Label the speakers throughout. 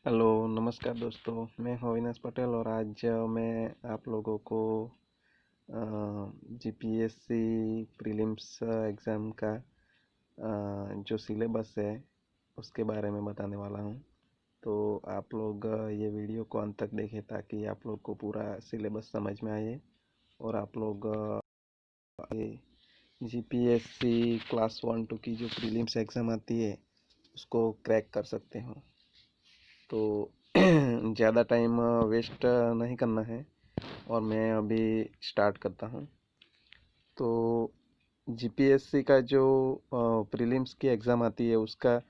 Speaker 1: Hello, नमस्कार दोस्तों। मैं हूँ अविनाश पटेल और आज मैं आप लोगों को जीपीएससी प्रीलिम्स एग्ज़ाम का जो सिलेबस है उसके बारे में बताने वाला हूँ। तो आप लोग ये वीडियो को अंत तक देखें ताकि आप लोग को पूरा सिलेबस समझ में आए और आप लोग जीपीएससी क्लास 1-2 की जो प्रीलिम्स एग्ज़ाम आती है उसको क्रैक कर सकते हो। तो ज़्यादा टाइम वेस्ट नहीं करना है और मैं अभी स्टार्ट करता हूँ। तो जीपीएससी का जो प्रीलिम्स की एग्ज़ाम आती है उसका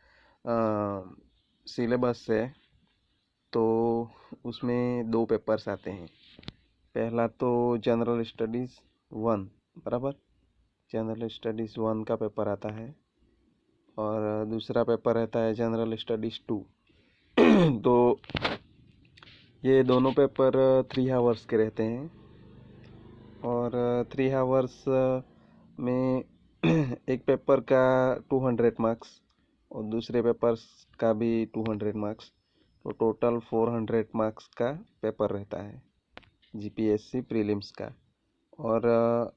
Speaker 1: सिलेबस है। तो उसमें दो पेपर्स आते हैं। पहला तो जनरल स्टडीज़ 1 बराबर, जनरल स्टडीज़ 1 का पेपर आता है और दूसरा पेपर रहता है जनरल स्टडीज़ 2। तो ये दोनों पेपर 3 आवर्स के रहते हैं और 3 आवर्स में एक पेपर का 200 मार्क्स और दूसरे पेपर्स का भी 200 मार्क्स, तो टोटल 400 मार्क्स का पेपर रहता है जीपीएससी प्रीलिम्स का। और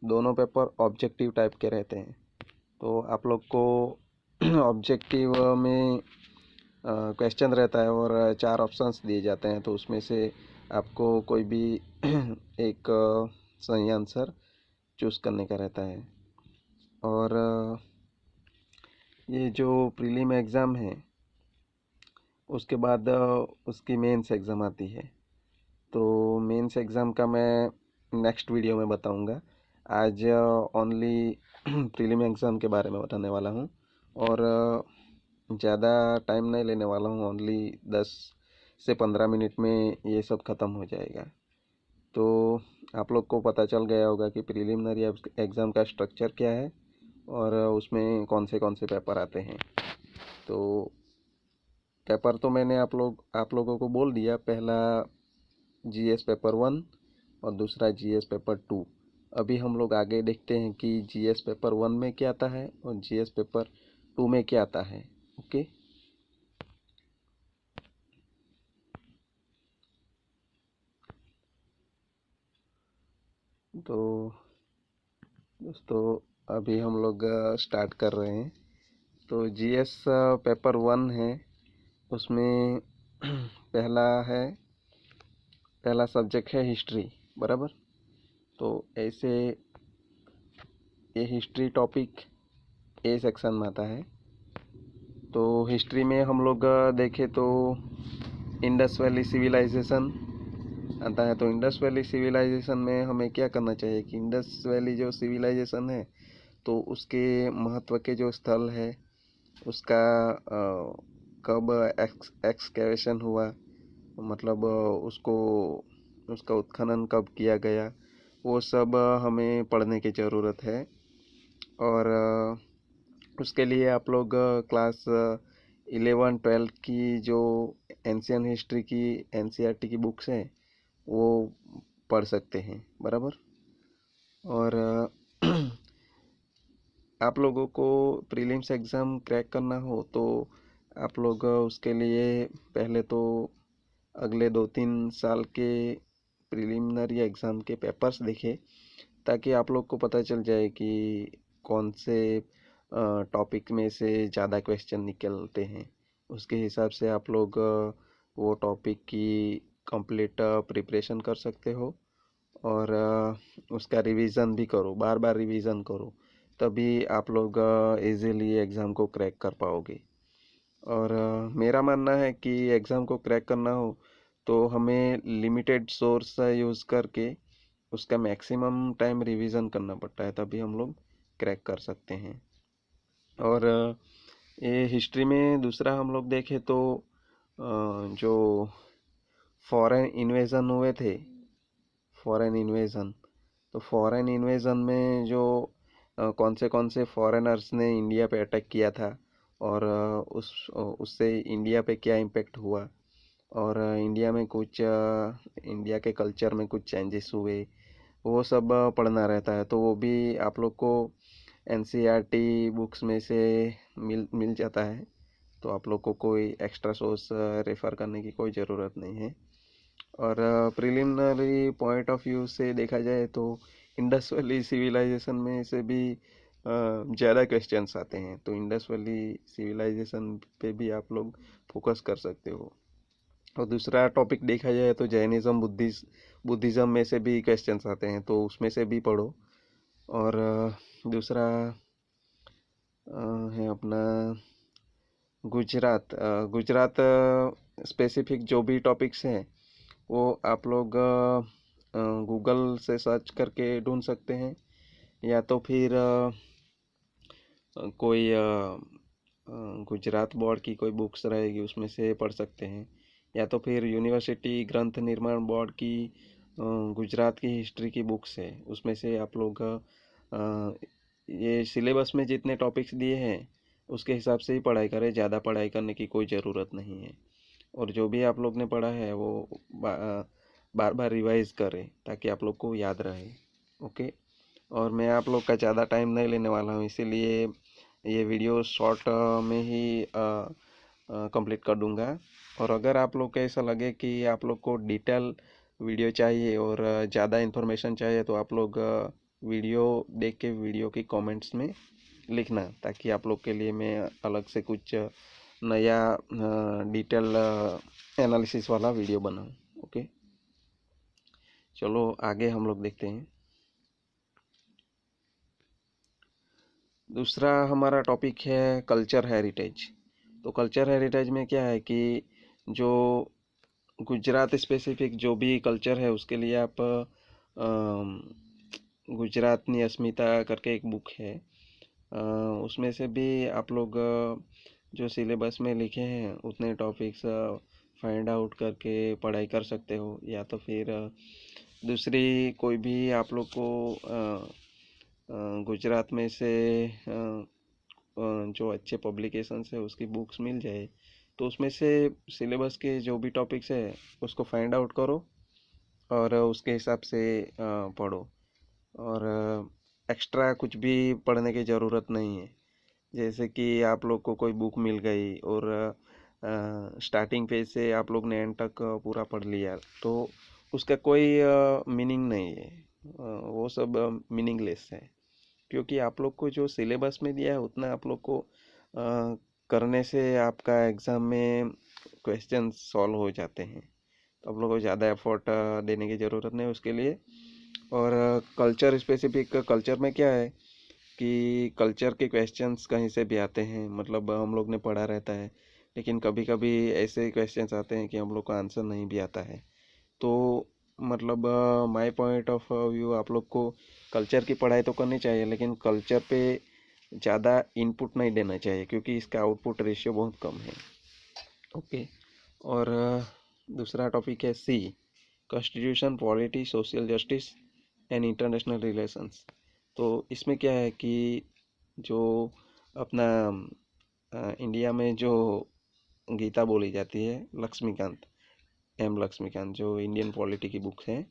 Speaker 1: दोनों पेपर ऑब्जेक्टिव टाइप के रहते हैं। तो आप लोग को ऑब्जेक्टिव में क्वेश्चन रहता है और 4 ऑप्शंस दिए जाते हैं, तो उसमें से आपको कोई भी एक सही आंसर चूज़ करने का रहता है। और ये जो प्रीलिम एग्ज़ाम है उसके बाद उसकी मेंस एग्ज़ाम आती है। तो मेंस एग्ज़ाम का मैं नेक्स्ट वीडियो में बताऊंगा। आज ओनली प्रीलिम एग्ज़ाम के बारे में बताने वाला हूँ और ज़्यादा टाइम नहीं लेने वाला हूँ। ओनली 10 से 15 मिनट में ये सब ख़त्म हो जाएगा। तो आप लोग को पता चल गया होगा कि प्रीलिमिनरी एग्ज़ाम का स्ट्रक्चर क्या है और उसमें कौन से पेपर आते हैं। तो पेपर तो मैंने आप लोगों को बोल दिया। पहला जीएस पेपर 1 और दूसरा जीएस पेपर 2। अभी हम लोग आगे देखते हैं कि जीएस पेपर 1 में क्या आता है और जीएस पेपर 2 में क्या आता है। ओके। तो दोस्तों अभी हम लोग स्टार्ट कर रहे हैं। तो जीएस पेपर 1 है, उसमें पहला सब्जेक्ट है हिस्ट्री बराबर। तो ऐसे ये हिस्ट्री टॉपिक ए सेक्शन में आता है। तो हिस्ट्री में हम लोग देखें तो इंडस वैली सिविलाइजेशन आता है। तो इंडस वैली सिविलाइजेशन में हमें क्या करना चाहिए कि इंडस वैली जो सिविलाइजेशन है तो उसके महत्व के जो स्थल है उसका कब एक्सकेवेशन हुआ, मतलब उसका उत्खनन कब किया गया, वो सब हमें पढ़ने की ज़रूरत है। और उसके लिए आप लोग क्लास 11-12 की जो एंशियन हिस्ट्री की एनसीईआरटी की बुक्स हैं वो पढ़ सकते हैं बराबर। और आप लोगों को प्रीलिम्स एग्ज़ाम क्रैक करना हो तो आप लोग उसके लिए पहले तो अगले 2-3 साल के प्रीलिमिनरी एग्ज़ाम के पेपर्स देखें ताकि आप लोग को पता चल जाए कि कौन से टॉपिक में से ज़्यादा क्वेश्चन निकलते हैं। उसके हिसाब से आप लोग वो टॉपिक की कंप्लीट प्रिपरेशन कर सकते हो और उसका रिवीजन भी करो, बार बार रिवीजन करो, तभी आप लोग इजीली एग्ज़ाम को क्रैक कर पाओगे। और मेरा मानना है कि एग्ज़ाम को क्रैक करना हो तो हमें लिमिटेड सोर्स यूज़ करके उसका मैक्सिमम टाइम रिवीजन करना पड़ता है, तभी हम लोग क्रैक कर सकते हैं। और ये हिस्ट्री में दूसरा हम लोग देखें तो जो फॉरेन इन्वेजन हुए थे, फॉरेन इन्वेजन, तो फॉरेन इन्वेजन में जो कौन से फॉरेनर्स ने इंडिया पे अटैक किया था और उससे इंडिया पे क्या इम्पेक्ट हुआ और इंडिया में कुछ इंडिया के कल्चर में कुछ चेंजेस हुए, वो सब पढ़ना रहता है। तो वो भी आप लोग को एनसीईआरटी बुक्स में से मिल जाता है। तो आप लोग को कोई एक्स्ट्रा सोर्स रेफ़र करने की कोई ज़रूरत नहीं है। और प्रिलिमिनरी पॉइंट ऑफ व्यू से देखा जाए तो इंडस वैली सिविलाइजेशन में से भी ज़्यादा क्वेश्चंस आते हैं, तो इंडस वैली सिविलाइजेशन पे भी आप लोग फोकस कर सकते हो। और दूसरा टॉपिक देखा जाए तो जैनिज़्म बुद्धिज़्म में से भी क्वेश्चंस आते हैं, तो उसमें से भी पढ़ो। और दूसरा है अपना गुजरात स्पेसिफिक जो भी टॉपिक्स हैं वो आप लोग गूगल से सर्च करके ढूंढ सकते हैं, या तो फिर कोई गुजरात बोर्ड की कोई बुक्स रहेगी उसमें से पढ़ सकते हैं, या तो फिर यूनिवर्सिटी ग्रंथ निर्माण बोर्ड की गुजरात की हिस्ट्री की बुक्स है, उसमें से आप लोग ये सिलेबस में जितने टॉपिक्स दिए हैं उसके हिसाब से ही पढ़ाई करें, ज़्यादा पढ़ाई करने की कोई ज़रूरत नहीं है। और जो भी आप लोग ने पढ़ा है वो बार बार रिवाइज करें ताकि आप लोग को याद रहे। ओके। और मैं आप लोग का ज़्यादा टाइम नहीं लेने वाला हूँ, इसीलिए ये वीडियो शॉर्ट में ही कंप्लीट कर दूंगा। और अगर आप लोग को ऐसा लगे कि आप लोग को डिटेल वीडियो चाहिए और ज़्यादा इन्फॉर्मेशन चाहिए तो आप लोग वीडियो देख के वीडियो की कमेंट्स में लिखना, ताकि आप लोग के लिए मैं अलग से कुछ नया डिटेल एनालिसिस वाला वीडियो बनाऊँ। ओके, चलो आगे हम लोग देखते हैं। दूसरा हमारा टॉपिक है कल्चर हेरिटेज। तो कल्चर हेरिटेज में क्या है कि जो गुजरात स्पेसिफिक जो भी कल्चर है उसके लिए आप गुजरातनी अस्मिता करके एक बुक है, उसमें से भी आप लोग जो सिलेबस में लिखे हैं उतने टॉपिक्स फाइंड आउट करके पढ़ाई कर सकते हो, या तो फिर दूसरी कोई भी आप लोग को गुजरात में से जो अच्छे पब्लिकेशंस है उसकी बुक्स मिल जाए तो उसमें से सिलेबस के जो भी टॉपिक्स है उसको फाइंड आउट करो और उसके हिसाब से पढ़ो। और एक्स्ट्रा कुछ भी पढ़ने की ज़रूरत नहीं है। जैसे कि आप लोग को कोई बुक मिल गई और स्टार्टिंग पेज से आप लोग ने एंड तक पूरा पढ़ लिया तो उसका कोई मीनिंग नहीं है, वो सब मीनिंगलेस है, क्योंकि आप लोग को जो सिलेबस में दिया है उतना आप लोग को करने से आपका एग्ज़ाम में क्वेश्चन सॉल्व हो जाते हैं, तो आप लोग को ज़्यादा एफर्ट देने की ज़रूरत नहीं उसके लिए। और कल्चर स्पेसिफिक कल्चर में क्या है कि कल्चर के क्वेश्चंस कहीं से भी आते हैं, मतलब हम लोग ने पढ़ा रहता है लेकिन कभी कभी ऐसे क्वेश्चंस आते हैं कि हम लोग को आंसर नहीं भी आता है। तो मतलब माय पॉइंट ऑफ व्यू आप लोग को कल्चर की पढ़ाई तो करनी चाहिए लेकिन कल्चर पे ज़्यादा इनपुट नहीं देना चाहिए, क्योंकि इसका आउटपुट रेशियो बहुत कम है। ओके। और दूसरा टॉपिक है C, constitution, polity, social justice and international relations. तो इसमें क्या है कि जो अपना इंडिया में जो गीता बोली जाती है, लक्ष्मीकांत जो इंडियन पॉलिटी की बुक है,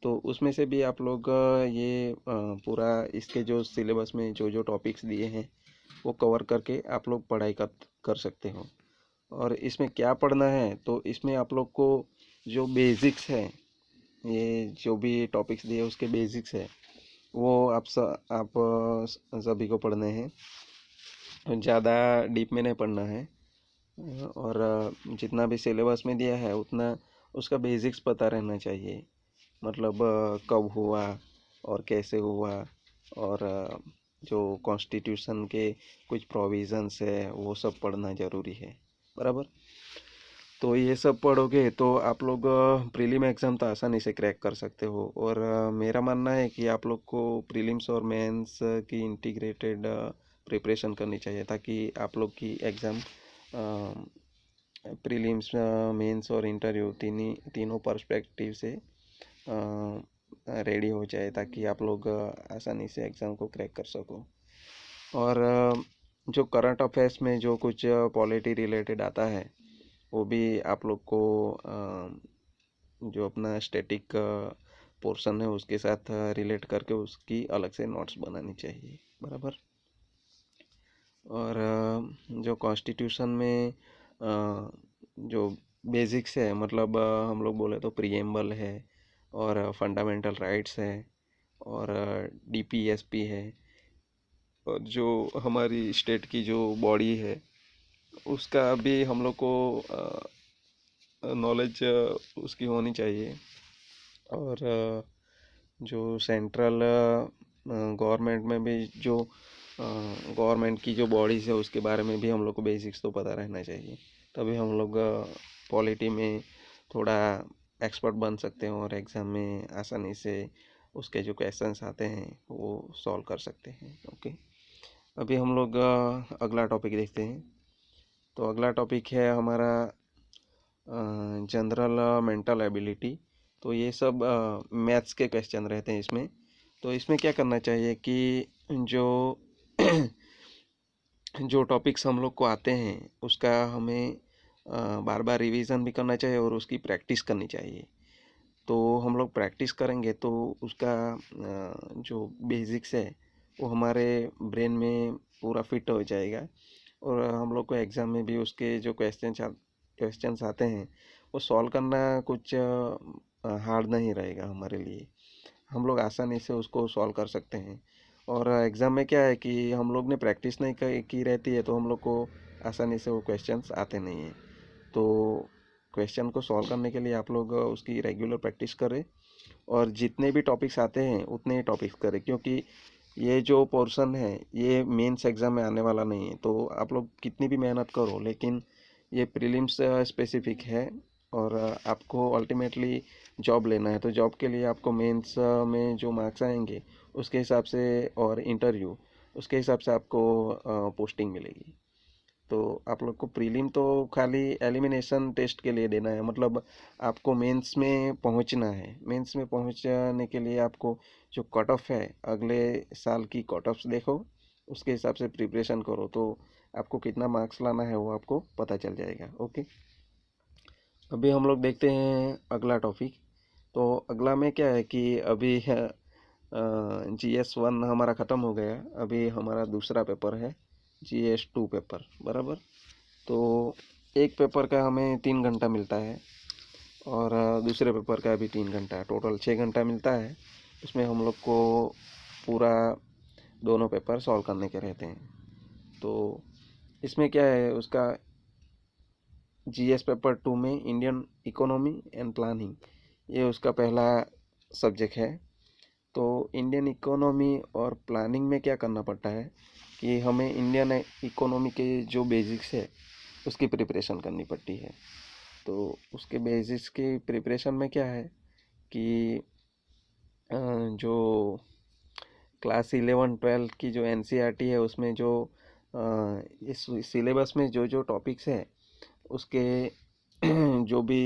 Speaker 1: तो उसमें से भी आप लोग ये पूरा इसके जो सिलेबस में जो जो टॉपिक्स दिए हैं वो कवर करके आप लोग पढ़ाई कर सकते हो। और इसमें क्या पढ़ना है, तो इसमें आप लोग को जो बेसिक्स है, ये जो भी टॉपिक्स दिए उसके बेसिक्स है वो आप सभी को पढ़ने हैं, ज़्यादा डीप में नहीं पढ़ना है। और जितना भी सिलेबस में दिया है उतना उसका बेसिक्स पता रहना चाहिए, मतलब कब हुआ और कैसे हुआ, और जो कॉन्स्टिट्यूशन के कुछ प्रोविज़न्स है वो सब पढ़ना ज़रूरी है, बराबर। तो ये सब पढ़ोगे तो आप लोग प्रीलिम एग्ज़ाम तो आसानी से क्रैक कर सकते हो। और मेरा मानना है कि आप लोग को प्रीलिम्स और मेंस की इंटीग्रेटेड प्रिपरेशन करनी चाहिए, ताकि आप लोग की एग्ज़ाम प्रीलिम्स, मेंस और इंटरव्यू तीनों पर्सपेक्टिव से रेडी हो जाए, ताकि आप लोग आसानी से एग्ज़ाम को क्रैक कर सको। और जो करंट अफेयर्स में जो कुछ पॉलिटी रिलेटेड आता है वो भी आप लोग को जो अपना स्टैटिक पोर्शन है उसके साथ रिलेट करके उसकी अलग से नोट्स बनानी चाहिए, बराबर। और जो कॉन्स्टिट्यूशन में जो बेसिक्स है, मतलब हम लोग बोले तो प्रीएम्बल है और फंडामेंटल राइट्स है और डीपीएसपी है, और जो हमारी स्टेट की जो बॉडी है उसका भी हम लोग को नॉलेज उसकी होनी चाहिए। और जो सेंट्रल गवर्नमेंट में भी जो गवर्नमेंट की जो बॉडीज़ है उसके बारे में भी हम लोग को बेसिक्स तो पता रहना चाहिए, तभी हम लोग पॉलिटी में थोड़ा एक्सपर्ट बन सकते हैं और एग्ज़ाम में आसानी से उसके जो क्वेश्चंस आते हैं वो सॉल्व कर सकते हैं। ओके, अभी हम लोग अगला टॉपिक देखते हैं। तो अगला टॉपिक है हमारा जनरल मेंटल एबिलिटी। तो ये सब मैथ्स के क्वेश्चन रहते हैं इसमें। तो इसमें क्या करना चाहिए कि जो जो टॉपिक्स हम लोग को आते हैं उसका हमें बार बार रिवीजन भी करना चाहिए और उसकी प्रैक्टिस करनी चाहिए। तो हम लोग प्रैक्टिस करेंगे तो उसका जो बेसिक्स है वो हमारे ब्रेन में पूरा फिट हो जाएगा, और हम लोग को एग्ज़ाम में भी उसके जो क्वेश्चंस आते हैं वो सॉल्व करना कुछ हार्ड नहीं रहेगा हमारे लिए। हम लोग आसानी से उसको सॉल्व कर सकते हैं। और एग्ज़ाम में क्या है कि हम लोग ने प्रैक्टिस नहीं की रहती है तो हम लोग को आसानी से वो क्वेश्चंस आते नहीं हैं। तो क्वेश्चन को सॉल्व करने के लिए आप लोग उसकी रेगुलर प्रैक्टिस करें और जितने भी टॉपिक्स आते हैं उतने ही टॉपिक्स करें, क्योंकि ये जो पोर्शन है ये मेंस एग्ज़ाम में आने वाला नहीं है। तो आप लोग कितनी भी मेहनत करो लेकिन ये प्रीलिम्स स्पेसिफिक है, और आपको अल्टीमेटली जॉब लेना है। तो जॉब के लिए आपको मेंस में जो मार्क्स आएंगे उसके हिसाब से, और इंटरव्यू उसके हिसाब से आपको पोस्टिंग मिलेगी। तो आप लोग को प्रीलिम तो खाली एलिमिनेशन टेस्ट के लिए देना है, मतलब आपको मेंस में पहुंचना है। मेंस में पहुंचने के लिए आपको जो कट ऑफ है अगले साल की कट ऑफ्स देखो, उसके हिसाब से प्रिपरेशन करो, तो आपको कितना मार्क्स लाना है वो आपको पता चल जाएगा। ओके, अभी हम लोग देखते हैं अगला टॉपिक। तो अगला में क्या है कि अभी GS1 हमारा ख़त्म हो गया, अभी हमारा दूसरा पेपर है GS2 पेपर, बराबर। तो एक पेपर का हमें 3 घंटा मिलता है और दूसरे पेपर का भी 3 घंटा, टोटल 6 घंटा मिलता है। उसमें हम लोग को पूरा दोनों पेपर सॉल्व करने के रहते हैं। तो इसमें क्या है, उसका GS पेपर 2 में इंडियन इकोनॉमी एंड प्लानिंग, ये उसका पहला सब्जेक्ट है। तो इंडियन इकोनॉमी और प्लानिंग में क्या करना पड़ता है कि हमें इंडियन इकोनॉमी के जो बेसिक्स है उसकी प्रिपरेशन करनी पड़ती है। तो उसके बेसिक्स की प्रिपरेशन में क्या है कि जो क्लास 11-12 की जो NCERT है उसमें जो इस सिलेबस में जो जो टॉपिक्स है उसके जो भी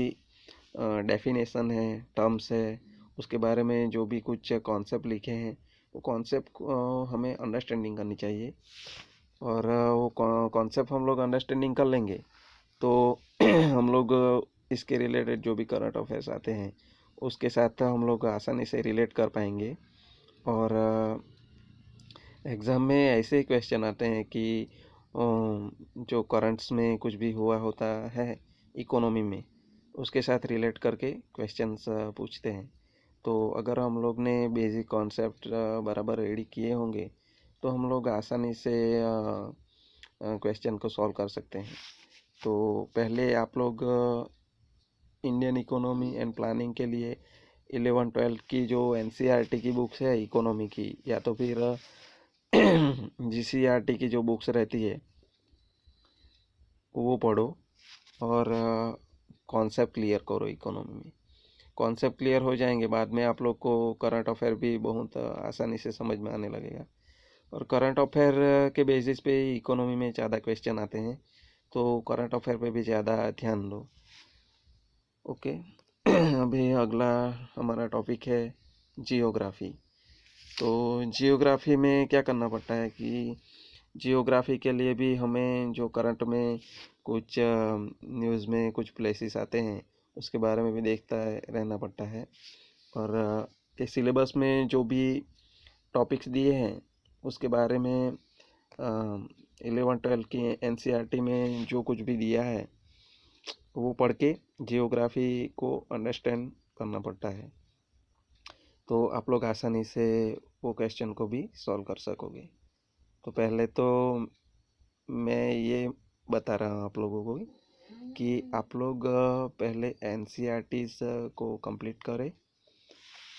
Speaker 1: डेफिनेशन है, टर्म्स है, उसके बारे में जो भी कुछ कॉन्सेप्ट लिखे हैं वो कॉन्सेप्ट हमें अंडरस्टैंडिंग करनी चाहिए। और वो कॉन्सेप्ट हम लोग अंडरस्टैंडिंग कर लेंगे तो हम लोग इसके रिलेटेड जो भी करंट अफेयर्स आते हैं उसके साथ हम लोग आसानी से रिलेट कर पाएंगे। और एग्ज़ाम में ऐसे ही क्वेश्चन आते हैं कि जो करंट्स में कुछ भी हुआ होता है इकोनॉमी में उसके साथ रिलेट करके क्वेश्चंस पूछते हैं। तो अगर हम लोग ने बेसिक कॉन्सेप्ट बराबर रेडी किए होंगे तो हम लोग आसानी से क्वेश्चन को सॉल्व कर सकते हैं। तो पहले आप लोग इंडियन इकोनॉमी एंड प्लानिंग के लिए 11-12 की जो NCERT की बुक्स है इकोनॉमी की, या तो फिर GCERT की जो बुक्स रहती है वो पढ़ो और कॉन्सेप्ट क्लियर करो इकोनॉमी में। कॉन्सेप्ट क्लियर हो जाएंगे बाद में आप लोग को करंट अफेयर भी बहुत आसानी से समझ में आने लगेगा। और करंट अफेयर के बेसिस पे इकोनॉमी में ज़्यादा क्वेश्चन आते हैं, तो करंट अफेयर पे भी ज़्यादा ध्यान दो। ओके, अभी अगला हमारा टॉपिक है जियोग्राफी। तो जियोग्राफी में क्या करना पड़ता है कि जियोग्राफी के लिए भी हमें जो करंट में कुछ न्यूज़ में कुछ प्लेसेस आते हैं उसके बारे में भी देखता है रहना पड़ता है। और के सिलेबस में जो भी टॉपिक्स दिए हैं उसके बारे में 11-12 की एनसीईआरटी में जो कुछ भी दिया है वो पढ़ के जियोग्राफी को अंडरस्टैंड करना पड़ता है, तो आप लोग आसानी से वो क्वेश्चन को भी सॉल्व कर सकोगे। तो पहले तो मैं ये बता रहा हूँ आप लोगों को कि आप लोग पहले एनसीईआरटीज़ को कंप्लीट करें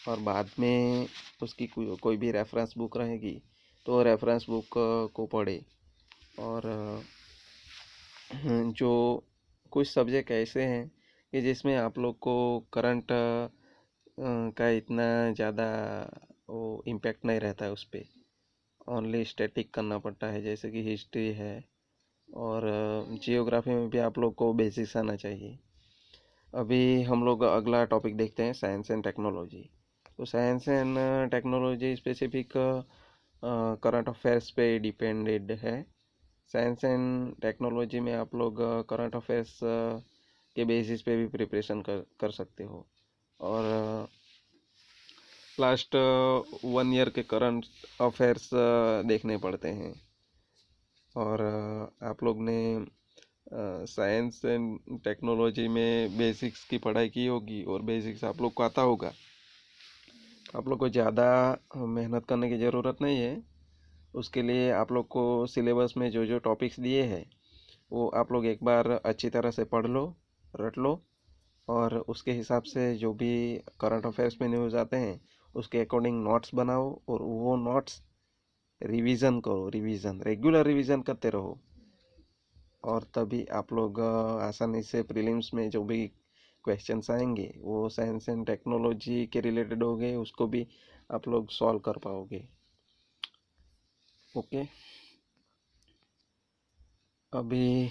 Speaker 1: और बाद में उसकी कोई भी रेफरेंस बुक रहेगी तो रेफरेंस बुक को पढ़े। और जो कुछ सब्जेक्ट ऐसे हैं कि जिसमें आप लोग को करंट का इतना ज़्यादा वो इम्पैक्ट नहीं रहता है, उस पर ओनली स्टैटिक करना पड़ता है, जैसे कि हिस्ट्री है और जियोग्राफी में भी आप लोग को बेसिक्स आना चाहिए। अभी हम लोग अगला टॉपिक देखते हैं, साइंस एंड टेक्नोलॉजी। तो science and technology specific current affairs पे डिपेंडेड है। साइंस एंड टेक्नोलॉजी में आप लोग करंट अफेयर्स के बेसिस पे भी प्रिपरेशन कर सकते हो और लास्ट 1 ईयर के करंट अफेयर्स देखने पड़ते हैं। और आप लोग ने साइंस एंड टेक्नोलॉजी में बेसिक्स की पढ़ाई की होगी और बेसिक्स आप लोग को आता होगा। आप लोग को ज़्यादा मेहनत करने की ज़रूरत नहीं है। उसके लिए आप लोग को सिलेबस में जो जो टॉपिक्स दिए हैं वो आप लोग एक बार अच्छी तरह से पढ़ लो, रट लो और उसके हिसाब से जो भी करंट अफेयर्स में न्यूज़ आते हैं उसके अकॉर्डिंग नोट्स बनाओ और वो नोट्स रिवीजन करो, रेगुलर रिवीजन करते रहो और तभी आप लोग आसानी से प्रीलिम्स में जो भी क्वेश्चंस आएंगे वो साइंस एंड टेक्नोलॉजी के रिलेटेड होंगे, उसको भी आप लोग सॉल्व कर पाओगे। ओके, अभी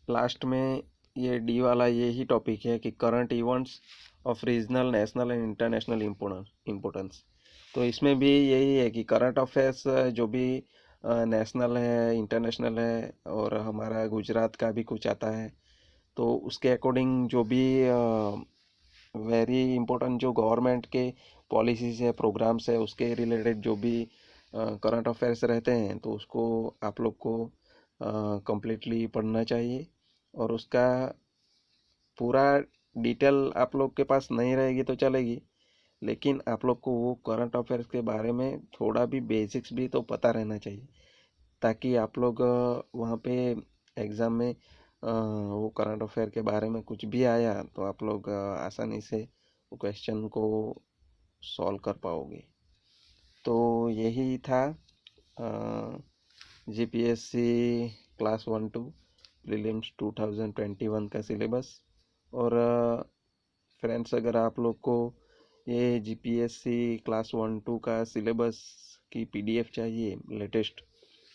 Speaker 1: लास्ट में ये डी वाला यही टॉपिक है कि current events of regional, national and international importance. तो इसमें भी यही है कि करंट अफेयर्स जो भी नेशनल है, इंटरनेशनल है और हमारा गुजरात का भी कुछ आता है, तो उसके अकॉर्डिंग जो भी वेरी इम्पोर्टेंट जो गवर्नमेंट के पॉलिसीज़ है, प्रोग्राम्स है, उसके रिलेटेड जो भी करंट अफेयर्स रहते हैं तो उसको आप लोग को कंप्लीटली पढ़ना चाहिए। और उसका पूरा डिटेल आप लोग के पास नहीं रहेगी तो चलेगी, लेकिन आप लोग को वो करंट अफेयर्स के बारे में थोड़ा भी बेसिक्स भी तो पता रहना चाहिए, ताकि आप लोग वहाँ पे एग्ज़ाम में वो करंट अफेयर के बारे में कुछ भी आया तो आप लोग आसानी से वो क्वेश्चन को सॉल्व कर पाओगे। तो यही था जीपीएससी क्लास 1-2 प्रीलिम्स 2021 का सिलेबस। और फ्रेंड्स, अगर आप लोग को ये जीपीएससी क्लास 1-2 का सिलेबस की पीडीएफ चाहिए लेटेस्ट,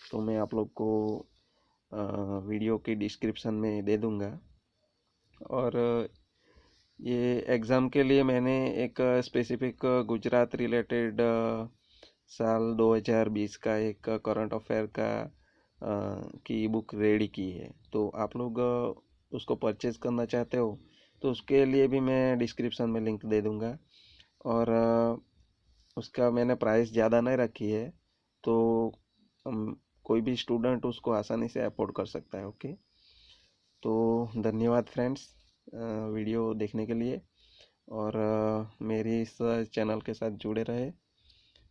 Speaker 1: तो मैं आप लोग को वीडियो के डिस्क्रिप्शन में दे दूंगा। और ये एग्ज़ाम के लिए मैंने एक स्पेसिफिक गुजरात रिलेटेड साल 2020 का एक करंट अफेयर का की बुक रेडी की है। तो आप लोग उसको परचेज़ करना चाहते हो तो उसके लिए भी मैं डिस्क्रिप्शन में लिंक दे दूंगा। और उसका मैंने प्राइस ज़्यादा नहीं रखी है, तो कोई भी स्टूडेंट उसको आसानी से अफोर्ड कर सकता है। ओके, तो धन्यवाद फ्रेंड्स वीडियो देखने के लिए, और मेरी इस चैनल के साथ जुड़े रहे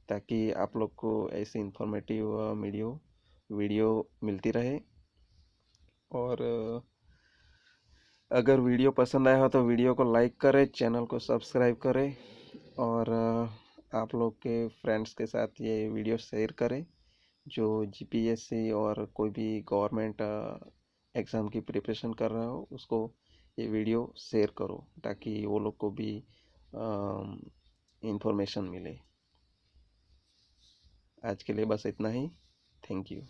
Speaker 1: ताकि आप लोग को ऐसी इंफॉर्मेटिव वीडियो मिलती रहे। और अगर वीडियो पसंद आया हो तो वीडियो को लाइक करें, चैनल को सब्सक्राइब करें और आप लोग के फ्रेंड्स के साथ ये वीडियो शेयर करें जो जीपीएससी और कोई भी गवर्नमेंट एग्ज़ाम की प्रिपरेशन कर रहा हो, उसको ये वीडियो शेयर करो ताकि वो लोग को भी इंफॉर्मेशन मिले। आज के लिए बस इतना ही। Thank you.